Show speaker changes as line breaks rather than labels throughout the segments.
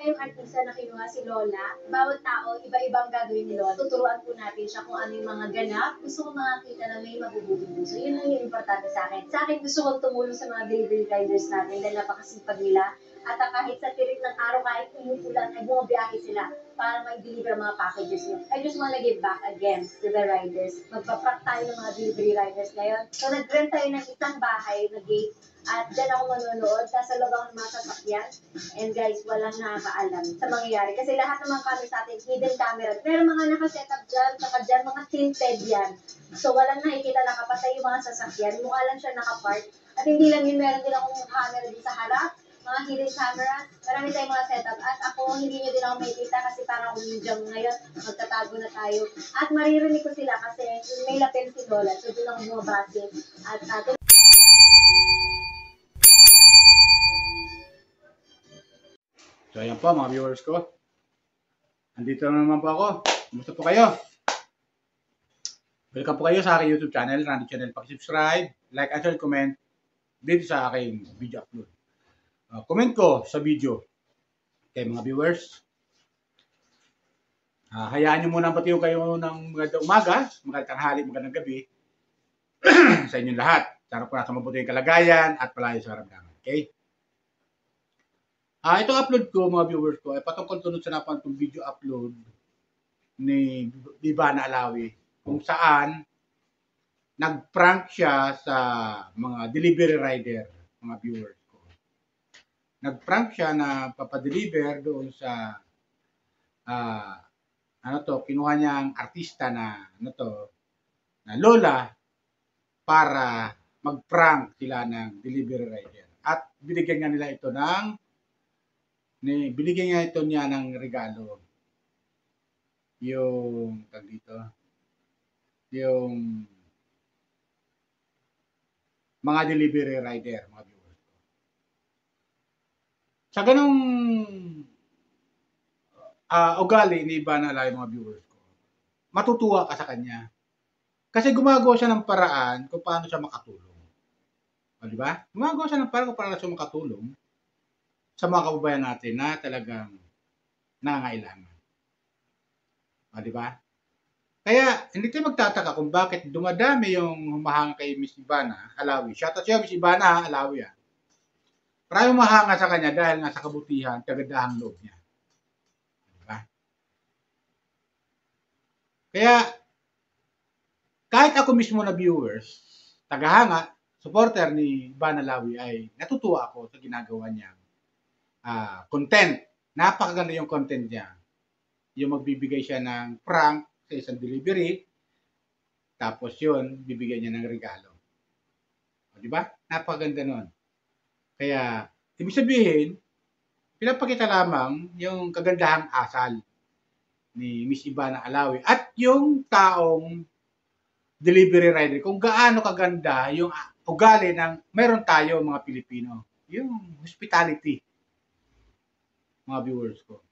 ngayong artista na kinuha si Lola. Bawat tao, iba-ibang gagawin ni Lola. Tuturuan po natin siya kung ano yung mga ganap. Gusto ko makakita na may mabubuting puso. Yun lang yung importante sa akin. Sa akin, gusto kong tumulong sa mga delivery riders natin dahil napakasipag nila. At kahit sa tirik ng araw, kahit umuulan, ay bumabiyahe sila para mag-deliver ang mga packages nyo. I just wanna give back again to the riders. Magpa-prank tayo ng mga delivery riders ngayon. So, nag-rent tayo ng isang bahay na gate at dyan ako manonood. Nasa loob ako ng mga sasakyan. And guys, walang nakakaalam sa mangyayari. Kasi lahat naman kami sa atin, hidden camera. Pero mga nakaset up dyan, saka dyan, mga tinted yan. So, walang nakikita, nakapatay yung mga sasakyan. Mukha lang siya nakapark. At hindi lang yun, meron din akong camera din sa harap. Mga hidden camera, marami tayong mga setup. At ako, hindi nyo din ako makikita kasi parang medium ngayon, magtatago na tayo. At maririnig ko sila kasi may lapel si Lola. So, doon ako bumabase. At
so, ayan po mga viewers ko. Andito na naman po ako. Kumusta po kayo? Welcome po kayo sa aking YouTube channel, Randy Channel. Pag-subscribe, like, and share, comment dito sa aking video upload. Comment ko sa video kay mga viewers. Hayaan nyo muna pati kayo ng magandang umaga, magandang tanghali, magandang gabi sa inyong lahat. Sana po nasa mabuti yung kalagayan at palayo sa karamdaman. Okay? Itong upload ko, mga viewers ko, ay patungkol tunod sa napanood video upload ni Ivana Alawi kung saan nag-prank siya sa mga delivery rider, mga viewers ko. Nag-prank siya na papadeliver doon sa kinuha niyang artista na na lola para mag-prank sila ng delivery rider. At binigyan niya niya ng regalo. Yung mga delivery rider, mga viewers. Sa ganung ugali ni Ivana Alawi, mga viewers ko, matutuwa ka sa kanya. Kasi gumagawa siya ng paraan kung paano siya makatulong. Di ba? Gumagawa siya ng paraan kung paano siya makatulong sa mga kababayan natin na talagang nangangailangan. Di ba? Kaya, hindi tayo magtataka kung bakit dumadami yung humahanga kay Miss Ivana Alawi. Shoutout siya, Miss Ivana Alawi. Maraming humahanga sa kanya dahil nga sa kabutihan, kagandahang loob niya. Diba? Kaya, kahit ako mismo na viewers, tagahanga, supporter ni Ivana Alawi ay natutuwa ako sa ginagawa niya. Content. Napakaganda yung content niya. Yung magbibigay siya ng prank sa isang delivery, tapos yun, bibigyan niya ng regalo. Di ba? Napakaganda nun. Kaya, ibig sabihin, pinapakita lamang yung kagandahang asal ni Miss Ivana Alawi at yung taong delivery rider, kung gaano kaganda yung ugali ng meron tayo mga Pilipino. Yung hospitality, mga viewers ko.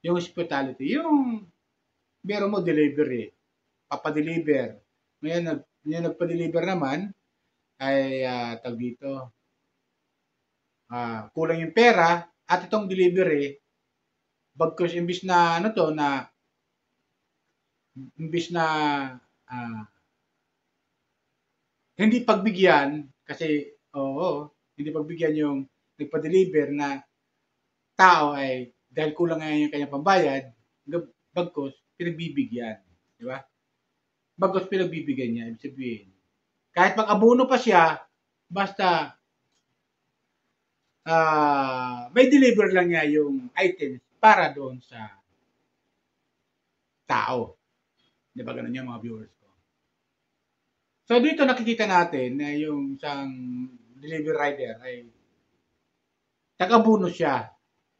Yung hospitality, yung meron mo delivery, papadeliver. Ngayon, nagpa-deliver naman, ay kulang yung pera, at itong delivery, bagkus imbis na hindi pagbigyan, kasi hindi pagbigyan yung nagpa-deliver na tao ay dahil kulang ngayon yung kanyang pambayad, bagkus pinagbibigyan, di ba? Bagkus pinagbibigyan niya, ibig sabihin. Kahit mag-abono pa siya, basta may deliver lang niya yung items para doon sa tao. Di ba ganun yung mga viewers ko? So dito nakikita natin na yung isang delivery rider ay taga-abono siya.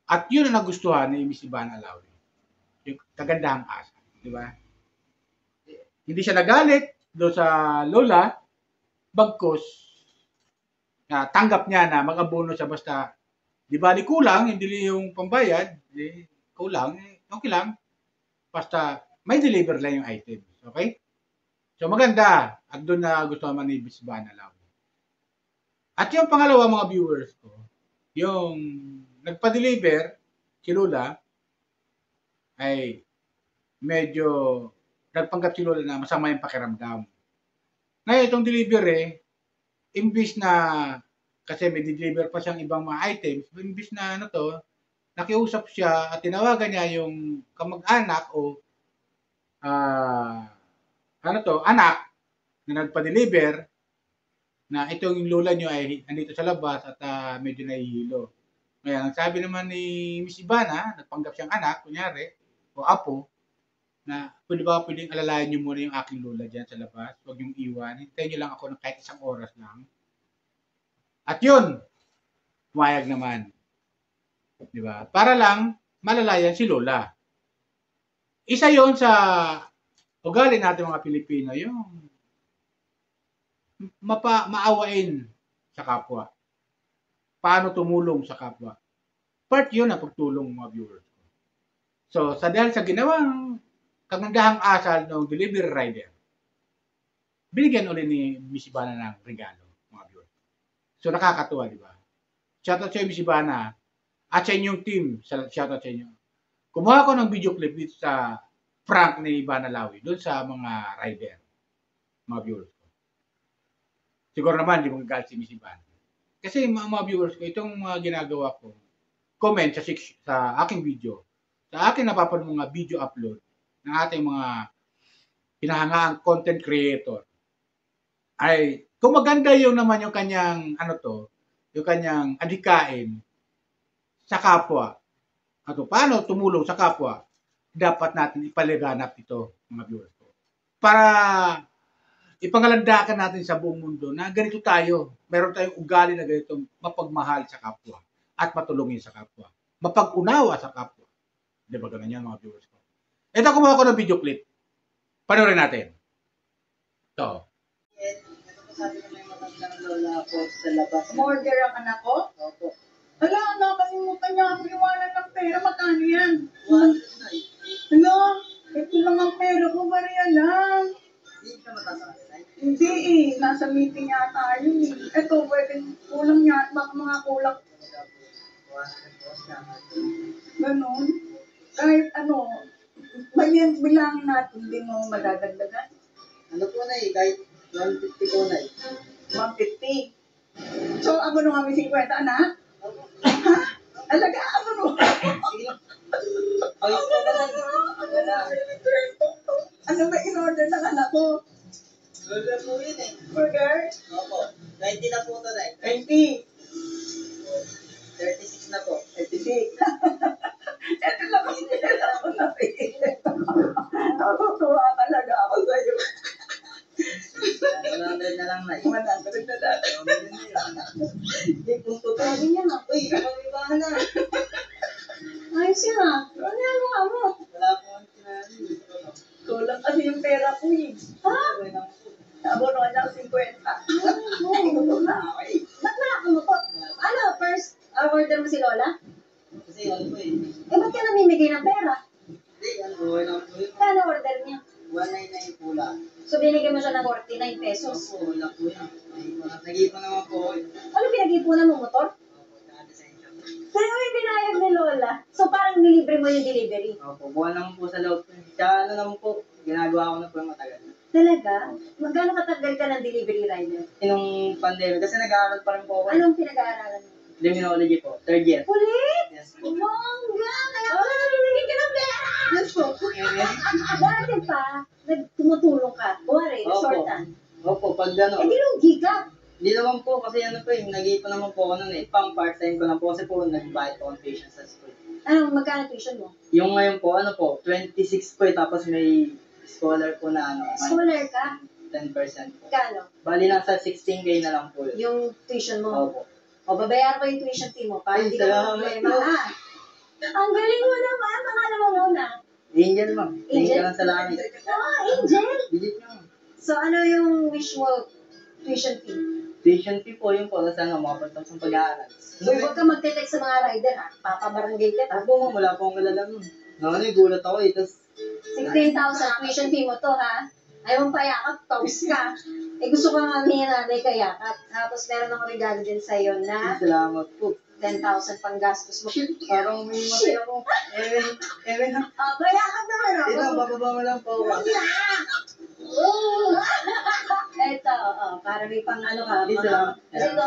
At yun ang nagustuhan ni Miss Ivana Alawi. Yung kagandahang asa. Di ba? Hindi siya nagalit doon sa lola, bagkus tanggap niya na mag-abono siya basta di bali kulang, hindi yung pambayad, kulang, okay lang. Basta may deliver lang yung items. Okay? So maganda. At doon na gusto naman ni Miss Ivana Alawi. At yung pangalawa, mga viewers ko, yung nagpa-deliver si Lola ay medyo nagpanggap si Lola na masama yung pakiramdam. Ngayon, itong delivery, imbis na, kasi may deliver pa siyang ibang mga items, imbis na nakiusap siya at tinawagan niya yung kamag-anak o anak na nagpa-deliver na itong lola niyo ay andito sa labas at medyo nahihilo. Ngayon, ang sabi naman ni Miss Ivana, nagpanggap siyang anak, kunyari, o apo, na pwedeng alalayan niyo muna yung aking lola dyan sa labas, huwag yung iwan, hintayin niyo lang ako ng kahit isang oras lang. At yun, pumayag naman. Di ba? Para lang malalayan si lola. Isa yon sa ugali natin mga Pilipino, yung maawain sa kapwa. Paano tumulong sa kapwa. Part yun na pagtulong mga viewers. So, dahil sa ginawang kagandahang asal ng delivery rider, binigyan ulit ni Miss Ivana ng regalo, mga viewers. So, nakakatuwa, di ba? Shoutout sa Miss Ivana at sa inyong team. Shoutout sa inyo. Kumuha ko ng video clip dito sa prank ni Ivana Lawi doon sa mga rider, mga viewers ko. Siguro naman, di magagalit si Miss Ivana. Kasi mga viewers ko, itong mga ginagawa ko, comment sa aking video, sa aking napapanood mga video upload ng ating mga hinahangaang content creator, ay kung maganda yung naman yung kanyang yung kanyang adhikain sa kapwa, at paano tumulong sa kapwa, dapat natin ipaliganap ito, mga viewers ko. Para ipangalandakan natin sa buong mundo na ganito tayo. Meron tayong ugali na ganito, mapagmahal sa kapwa at matulungin sa kapwa. Mapag-unawa sa kapwa. Di ba ganun yan, mga viewers ko? Ito, kumuha ko ng video clip. Panoorin natin. Ito.
Ito po sabi ko may matandang lola po sa labas.
Order ang anak ko?
Opo.
Hala, nakalimutan niya ako iwanan ng pera. Magkano yan?
100 na eh.
Hala, ito lang ang pera ko. Bariya lang.
Hindi ka matasakit ay.
Hindi eh. Nasa meeting yata yun eh. Ito, pwedeng kulang niya. Baka mga kulang.
100 po siya.
Ganon. Kahit bilangin natin, hindi mo madadagdagan.
Ano po na eh, kahit 150 po na eh.
150. So, abono kami 50, anak?
Opo.
Ha? Alaga, abono.
Sige lang. Ayos po ka lang. Wala.
Ano ba in-order ng anak ko?
Burger po yun eh.
Burger?
Opo. 90 na po ito na eh.
20.
36 na po.
36. Ito lang ang pinala ko na natutuwa talaga ako sa'yo.
100 na lang na eh.
100 na dati. Hindi kung totoo niya.
Uy, pag-ibahan na.
Ayos yan ah. Ano yan mo?
Wala po ang tinali.
Kulang kasi yung pera ko eh. Ha?
Okay lang po.
Abono ka ng 50. Ay, gutom na ako eh.
Ba't malaki mo po? Ano, first order mo si Lola?
Kasi ano po eh.
Eh, ba't ka namimigay ng pera?
Hindi, ano, okay lang po yun.
Kano order niya?
199 po lang.
So, binigyan mo siya ng 49 pesos.
Opo, wala po yan. Nag-iipon naman po ako.
Ano pinag-ipunan mo, motor?
Opo, naka-design siya.
Pero may binayad ni Lola. So, parang nilibre mo yung delivery.
Opo, buwan naman po sa loob. Kaya ano naman po, ginagawa ko na po yung matagal.
Talaga? Magkano katagal ka ng delivery rider?
Nung pandemic, kasi nag-aaral pa rin po ako.
Anong pinag-aaralan mo?
Criminology po, third year.
Ulit?
Yes po.
Bongga! Kaya pala namimigay ka ng pera!
Yes po.
Dati pa, tumutulong ka. Buwari,
Opo.
resortan.
Opo, pag ano.
Eh, di lugi ka.
Hindi naman po, kasi ano po eh, nag-iipon naman po ako nun eh. Pang part-time ko lang po kasi po, nag-bayad po ng tuition sa school.
Anong magkano tuition mo?
Yung ngayon po, ano po, 26 po eh, tapos may scholar po na ano,
Scholar ka?
10% po.
Kano?
Bali nasa 16K na lang po yun.
Yung tuition mo?
Opo.
O, babayaran ko yung tuition fee mo para
Ay,
hindi ka
salamat
problema.
po.
Ah, ang galing mo naman. Pangalan mo muna.
Angel ma'am, tingin
Angel?
ka lang sa langit.
Ah, Angel.
Digit nyo.
So, ano yung wish mo tuition fee?
Tuition fee po yun po, tapos ano, makapagtapos ng pag-aaral.
So, huwag ka magte-text sa mga rider, ha? Papabarangay ka, ha?
Opo ma'am, wala po akong kalala nun. Ano, gulat ako eh, tapos
16,000 tuition fee mo to, ha? Ayaw mong payakap, pawis ka. Eh, gusto ko nga ni nanay kayakap. Tapos, meron akong regalo din sa'yo na
salamat po.
10,000 pang gastos mo.
Parang may matay ako. Ewan na.
Kaya ka naman ako.
Ito, bababa mo lang po.
Eto, para may pang ano ka.
Isa lang.
Ito,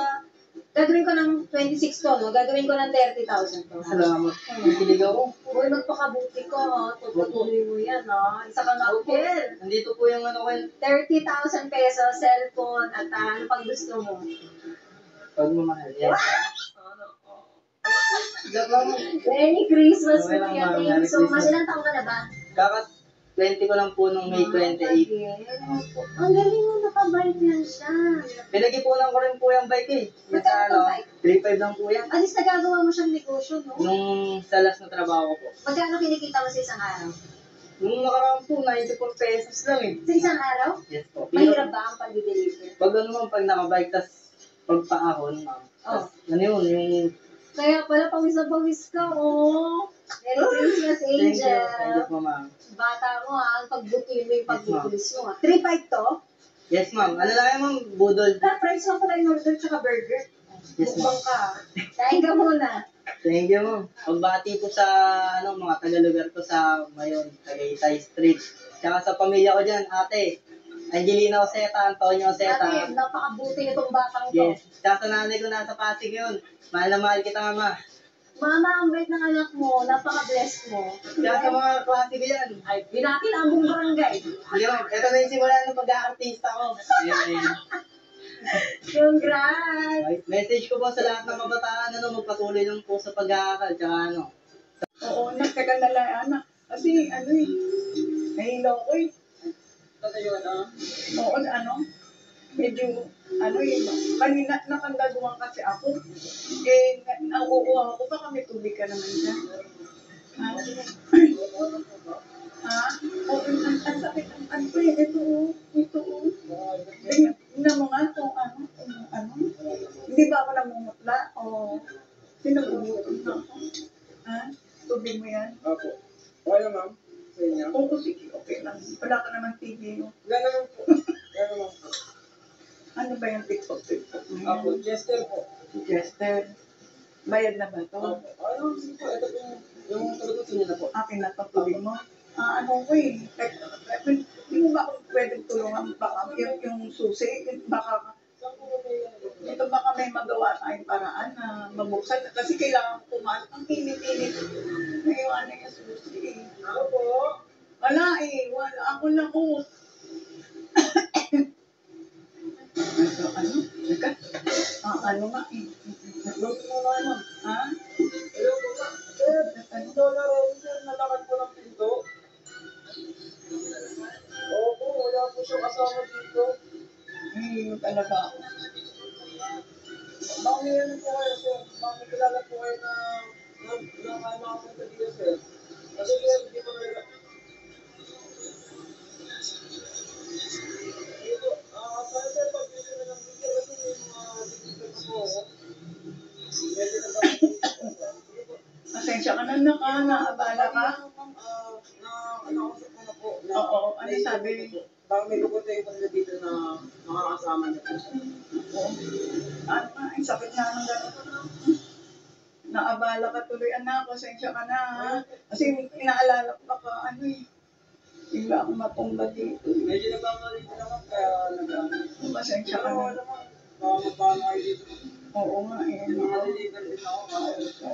gagawin ko ng 26 to, no? Gagawin ko ng 30,000 to.
Salamat. Nakikilig ako.
Uy, magpakabuti ko, ha? Tutuloy mo yan, ha? Isa kang apel.
Nandito po yung ano ko.
30,000 pesos, cellphone, at ano pang gusto mo?
Pagmamahal. Yes. Joke lang.
Merry Christmas,
Okay lang,
Kuya.
ma'am.
Thank
Merry
you so much.
Christmas.
Ilang taon ka na ba?
Kaka 20 ko lang po nung May 28.
Ang galing mo, nakabike yan siya.
Pinag-ipunan ko rin po yung bike eh. Yung sa
Magkano
ano,
bike?
3.5 lang po yan.
At least nagagawa mo siyang negosyo, no?
Nung sa last na trabaho ko po.
Magkano kinikita mo sa isang araw?
Nung nakaraan po, 94 pesos lang eh.
Sa isang araw?
Yes po.
Mahirap ba ang pag-deliver?
Pag ano ma'am, pag nakabike, tas pagpaahon ma'am. Tas, ano yun, yung...
Kaya pala, pawis na pawis ka, oh. Merry Christmas,
Thank you.
Angel.
Thank you po ma'am.
Bata mo, ha? Ang pagbuti mo yung
Yes,
pagbubulis mo, ha? 3.5 to?
Yes ma'am. Ano lang yan ma'am? Budol.
Price mo pala yung order tsaka burger.
Yes ma'am.
Bukbang ka. Kain ka muna.
Thank you ma'am. Pagbati po sa ano, mga taga-lugar ko sa Mayon, Tagaytay Street. Tsaka sa pamilya ko dyan, ate. Angelina Oseta, Antonio Oseta.
Ate, napakabuti nitong batang to.
Yes. Tsaka sa nanay ko nasa Pasig yun. Mahal na mahal kita mama.
Mama, ang bait ng anak mo. Napaka-blessed mo.
Tsaka sa mga klase ko yan.
Ay, binati na ang buong barangay.
Yo, ito na yung simula ng pag-aartista ko. Ayun.
Congrats!
Ay, message ko po sa lahat ng kabataan, ano, magpatuloy lang po sa pag-aaral. Tsaka ano,
Oo, nagkagalala, anak. Kasi, ano eh, nahilaw ko eh. Oo, ano, medyo, ano eh, kanina nakagagawa kasi ako. Eh, nauuha ako, baka may tubig ka naman dyan. Ha? Ha? Oo, ang sakit ang ano eh, ito oh. Tingnan mo nga kung ano. Hindi ba ako namumutla? O, sinagugutom na ako. Ha? Tubig mo yan?
Opo. Okay lang, ma'am. Sa inyo?
Oo, sige, okay lang. Wala ka naman TV, no?
Wala naman po. Wala naman po.
Ano ba yung TikTok mo?
Opo, Chester po.
Chester. Bayad na ba to?
Opo. Ano, sige po. Ito po yung traduction niyo na po.
Akin na to, tubig mo. Ano ko eh. Hindi mo ba ako pwedeng tulungan? Baka yung susi, baka ito baka may magawa tayong paraan na mabuksan. Kasi kailangan kumain. Ang init-init. Ngayon, ano yung susi eh.
Ano po?
Wala eh. Wala. Ako na ko. Ano? Teka. Ano nga eh.
Luto mo na, ma'am.
Ha?
Hello po, ma'am. Sir, ito na rin, sir. Nalakad po ng pinto. Opo, wala po siyang kasama dito.
Hindi talaga ako.
Baka may ano po kayo, sir. Baka may kilala po kayo na makapunta dito, sir. Kasi sir, hindi po kayo. Dito, para sir, pag dito na lang dito, kasi may mga dito na po ako. Medyo na ba?
Pasensya ka na naabala ka.
Nakausap ko na po.
Oo, ano sabi?
Baka may pupuntahin po nila dito na makakasama niya po.
Ano nga, ang sakit nga ng gano'n. Naabala ka tuloy, anak. Pasensya ka na, ha? Kasi inaalala ko baka ano eh. Bigla akong matumba dito.
Medyo nagkakalit naman kaya
Pasensya ka
Pero
na.
naman, baka magpaano kayo dito.
Oo nga eh.
Nakadeliver din ako.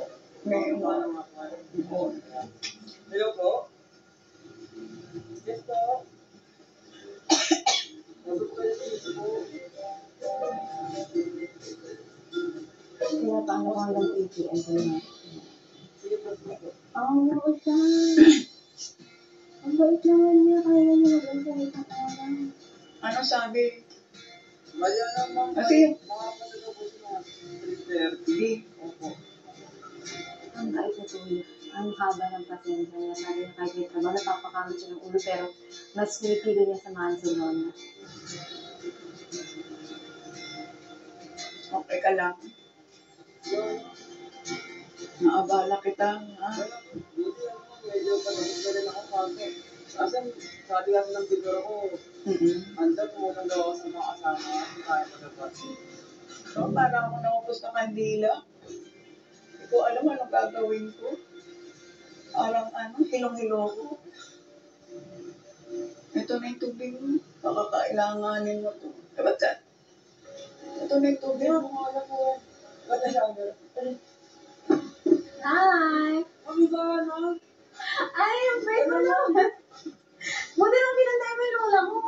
May
Paano nga po kayo?
Oo.
Hello po? Yes po? Sagot kayo dito po.
Pinapano ko hanggang PPM ko na.
Sige po, sige po.
Oo, siya. Ang bait naman niya. Kaya niya mag-antay sa araw.
Ano sabi?
Maya naman.
Kasi,
Makapagod po sa mga 3:30. Opo.
Ang bait na tuloy. Ang haba ng pasensya niya. Sabi niya kahit may trabaho, napapakamit siya ng ulo. Pero mas pinipili niya samahan si Lola.
okay ka lang. Naabala kita, ha?
Buti ako, medyo panahon na rin ako kasi. Kasi sabi kasi ng bigor ko, anda pumunta daw ako sa mga kasama kasi kaya palabas.
So, para ako naupos na kandila. Hindi ko alam ano gagawin ko. Parang hilong-hilo ko. Ito na yung tubig mo. Baka kailanganin mo to. Ba't saan? Ito na yung tubig mo.
Alam mo, ba't na siya?
Hi!
Ano ba, ano?
Ay, ang bait mo naman. Buti lang pinantay mo yung lola mo.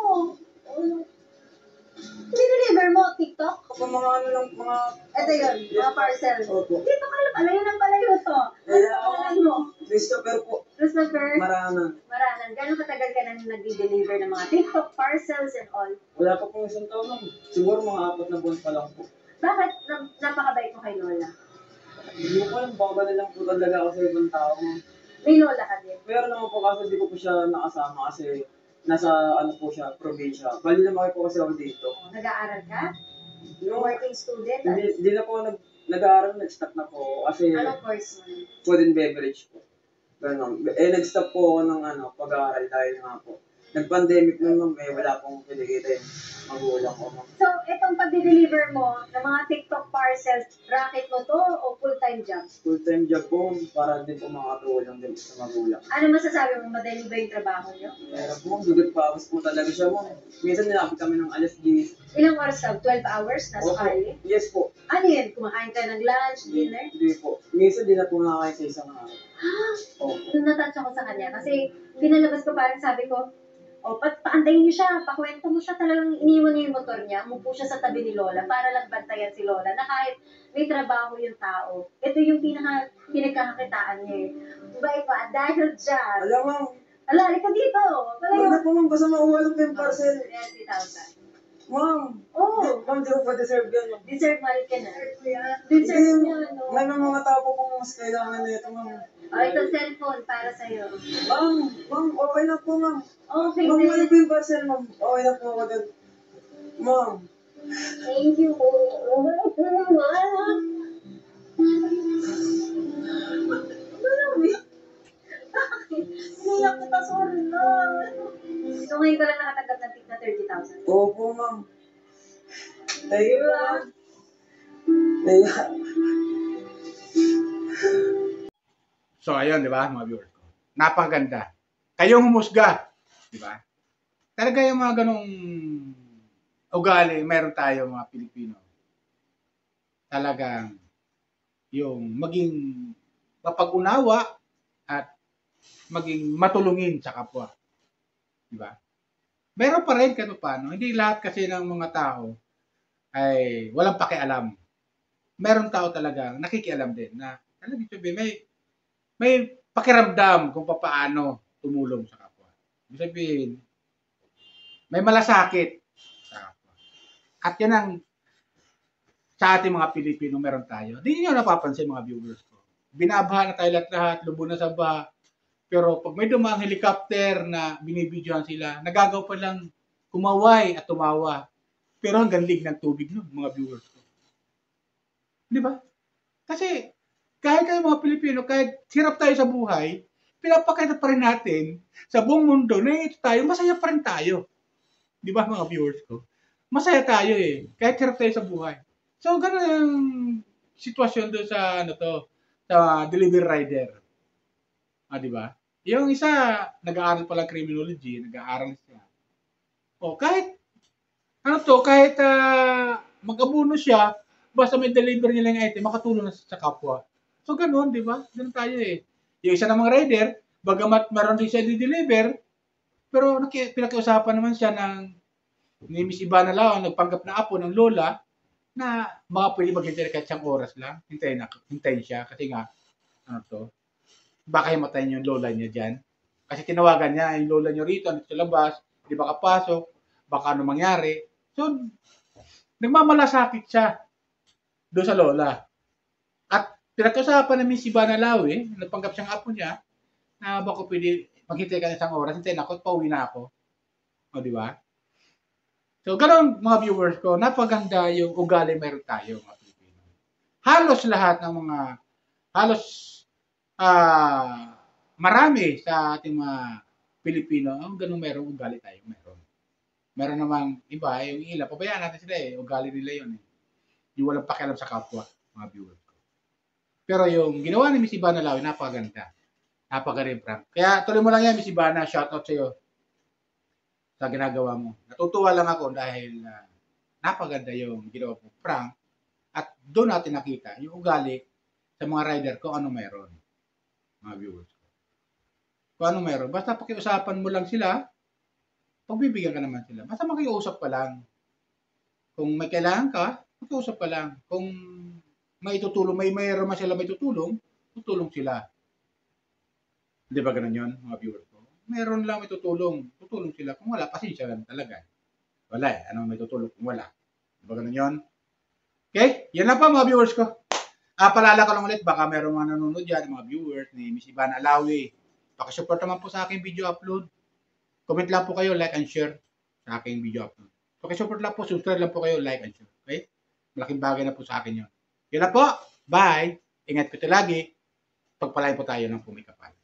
Dineliver mo, TikTok?
Kapag mga ano lang, mga...
Ito yun, mga parcel.
Opo.
Dito ka lang, palayo ng palayo to. Ano
Kaya
ang
ako,
pangalan mo?
Christopher po,
Christopher
Maranan.
Maranan. Gano'ng katagal ka nang nag-deliver ng mga TikTok parcels and all?
Wala pa pong isang taon lang. Siguro mga 4 na buwan pa lang po.
Bakit napakabait mo kay Lola?
Hindi ko alam, baka na lang po talaga ako sa ibang tao.
May Lola ka din.
Pero naman po kasi hindi ko po siya nakasama kasi nasa ano po siya, probinsya. Bali naman po kasi ako dito.
Nag-aaral ka?
Yung,
Working student?
hindi na po nag-aaral, nag-stop na po ako kasi
Anong course mo?
food and beverage po. Ganun. Nag-stop po ako ng pag-aaral dahil nga po. Nag-pandemic naman, wala pong kinikita yung magulang ko.
So, itong pag-deliver mo ng mga TikTok parcels, racket mo to o full-time job?
Full-time job po para din po makatulong din sa magulang.
Ano masasabi mo? Madali ba yung trabaho nyo?
Pero po, dugot pa po talaga siya mo. Minsan nilapit kami ng alas 10.
Ilang oras ka? 12 hours? Nasa kali?
Yes po.
Ano yun? Kumakain ka ng lunch, dinner?
Hindi po. Minsan din na po nakakain sa isang araw. Opo.
Nung natouch ako sa kanya, kasi pinalabas ko parang sabi ko, paantayin niyo siya, pakwento mo siya, talagang iniwan niya yung motor niya, umupo siya sa tabi ni Lola para lang bantayan si Lola na kahit may trabaho yung tao, ito yung pinagkakakitaan niya eh. Bait pa, dahil dyan.
Alam mo,
Ala, halika dito.
wag na po ma'am, basta mauwalan ko yung parcel.
30,000.
Ma'am,
Oo.
ma'am, di ko pa deserve yan. Ma'am.
Deserve mo ka na.
Hindi,
Deserve niya, no?
may mga tao po kung mas kailangan na ito, ma'am.
Ito cellphone para sa'yo.
Ma'am, okay na po, ma'am.
Okay,
Ma'am, wala
then.
po yung parcel, ma'am. Okay na po ako doon. Ma'am,
Thank you. Iniyak kita, sorry na. So ngayon ka lang nakatanggap ng tip na 30,000.
opo, ma'am. Thank you, ma'am. Thank you.
So, ayun, di ba, mga viewers ko. Napakaganda. Kayong humusga. Di ba? Talaga yung mga ganong ugali, meron tayo mga Pilipino. Talagang yung maging mapag-unawa at maging matulungin sa kapwa. Di ba? Meron pa rin kahit paano. Hindi lahat kasi ng mga tao ay walang pakialam. Meron tao talagang nakikialam din na talagang may pakiramdam kung paano tumulong sa kapwa. Ibig sabihin, may malasakit sa kapwa. At yan ang sa ating mga Pilipino meron tayo. Hindi nyo napapansin mga viewers ko. Binabaha na tayo lahat, lubog na sa baha. Pero pag may dumang helicopter na binibidyohan sila, nagagaw pa lang kumaway at tumawa. Pero hanggang lig ng tubig no, mga viewers ko. Di ba? Kasi kahit kayo mga Pilipino, kahit hirap tayo sa buhay, pinapakita pa rin natin sa buong mundo na ito tayo, masaya pa rin tayo. Di ba mga viewers ko? Masaya tayo eh, kahit hirap tayo sa buhay. So, ganun yung sitwasyon doon sa, sa delivery rider. Di ba? Yung isa, nag-aaral pala criminology, nag-aaral siya. Kahit, kahit mag-abuno siya, basta may deliver niya lang yung item, makatulong na sa kapwa. So, ganun, di ba? Ganun tayo eh. Yung isa namang rider, bagamat meron din siya di-deliver, pero pinakiusapan naman siya ni Miss Ivana Lao, nagpanggap na apo ng lola, na mga pwede maghintay kahit siyang oras lang. Hintayin siya. Kasi nga, baka himatayin yung lola niya dyan. Kasi tinawagan niya, yung lola niya rito, sa labas, di ba kapasok, baka ano mangyari. So, nagmamalasakit siya doon sa lola. At pinag-usapan namin si Ivana Lao nagpanggap siyang apo niya, na baka pwede maghintay ka isang oras, hintayin ako, pauwi na ako. O, di ba? So, ganoon mga viewers ko, napaganda yung ugali meron tayo mga Pilipino. Halos lahat ng mga, marami sa ating mga Pilipino, ang ganun meron ugali tayo meron. Meron namang iba, yung ilan, pabayaan natin sila ugali nila yun Yung walang pakialam sa kapwa, mga viewers ko. Pero yung ginawa ni Miss Ivana Lawi, napakaganda. Napagaling prank. Kaya tuloy mo lang yan, Miss Ivana. Shoutout sa'yo sa ginagawa mo. Natutuwa lang ako dahil napaganda yung ginawa mo prank. At doon natin nakita yung ugali sa mga rider kung ano meron. Mga viewers. Kung ano meron. Basta pakiusapan mo lang sila, pagbibigyan ka naman sila. Basta makiusap ka lang. Kung may kailangan ka, makiusap ka lang. Kung may tutulong, mayroon man sila may tutulong sila. Di ba ganun yun, mga viewers ko? Meron lang may tutulong sila. Kung wala, pasensya lang talaga. Wala eh. Ano may tutulong kung wala? Di ba ganun yun? Okay? Yan lang pa mga viewers ko. Paalala ko lang ulit, baka meron mga nanonood dyan, mga viewers ni Miss Ivana Lawi. Pakisupport naman po sa aking video upload. Comment lang po kayo, like and share sa aking video upload. Pakisupport lang po, subscribe lang po kayo, like and share. Okay? Malaking bagay na po sa akin yun. Yan lang po. Bye! Ingat po lagi. Pagpalain po tayo ng pumikapal.